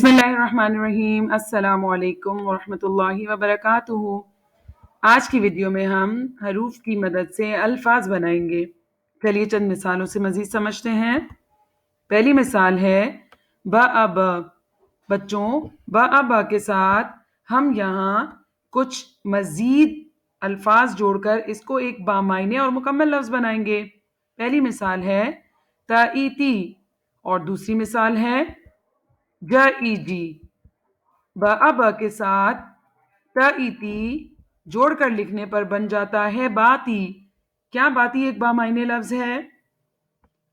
بسم اللہ الرحمن الرحیم۔ السلام علیکم ورحمۃ اللہ وبرکاتہ۔ آج کی ویڈیو میں ہم حروف کی مدد سے الفاظ بنائیں گے۔ چلیے چند مثالوں سے مزید سمجھتے ہیں۔ پہلی مثال ہے با اب۔ بچوں با اب کے ساتھ ہم یہاں کچھ مزید الفاظ جوڑ کر اس کو ایک بامعنی اور مکمل لفظ بنائیں گے۔ پہلی مثال ہے تائیتی اور دوسری مثال ہے جائیجی۔ با اب کے ساتھ تائیتی جوڑ کر لکھنے پر بن جاتا ہے باتی۔ کیا باتی ایک بامعنی لفظ ہے؟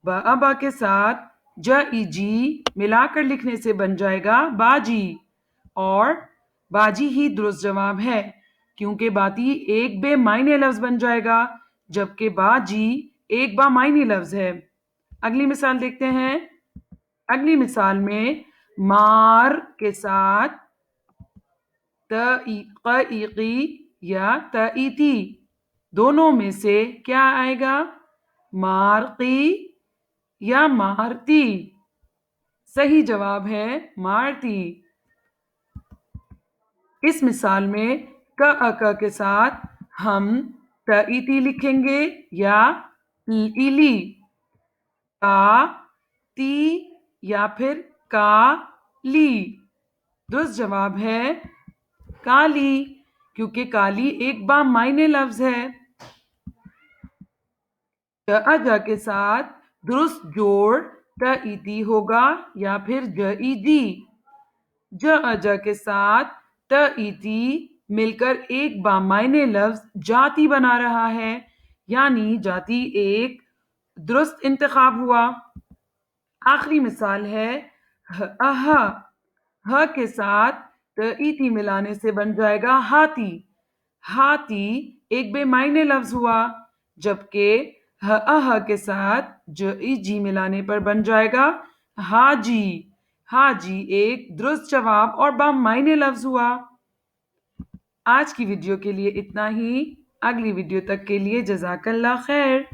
با اب کے ساتھ جائیجی ملا کر لکھنے سے بن جائے گا باجی، اور باجی ہی درست جواب ہے کیونکہ باتی ایک بے معنی لفظ بن جائے گا جبکہ باجی ایک بامعنی لفظ ہے۔ اگلی مثال دیکھتے ہیں۔ اگلی مثال میں مار کے ساتھ قیقی یا تائیتی دونوں میں سے کیا آئے گا؟ مارقی یا مارتی؟ صحیح جواب ہے مارتی۔ اس مثال میں کا کے ساتھ ہم تائیتی لکھیں گے یا ایلی، کا تی یا پھر کا لی؟ درست جواب ہے کالی، کیونکہ کالی ایک بامعنی لفظ ہے۔ جا کے ساتھ درست جوڑ تائیتی ہوگا یا پھر جائیجی؟ جا کے ساتھ تائیتی مل کر ایک بامعنی لفظ جاتی بنا رہا ہے، یعنی جاتی ایک درست انتخاب ہوا۔ آخری مثال ہے ہ کے ساتھ تائیتی ملانے سے بن جائے گا ہاتھی۔ ہاتھی ایک بے معنی لفظ ہوا جبکہ کے ساتھ جی ملانے پر بن جائے گا حاجی۔ حاجی ایک درست جواب اور بامعنی لفظ ہوا۔ آج کی ویڈیو کے لیے اتنا ہی۔ اگلی ویڈیو تک کے لیے جزاک اللہ خیر۔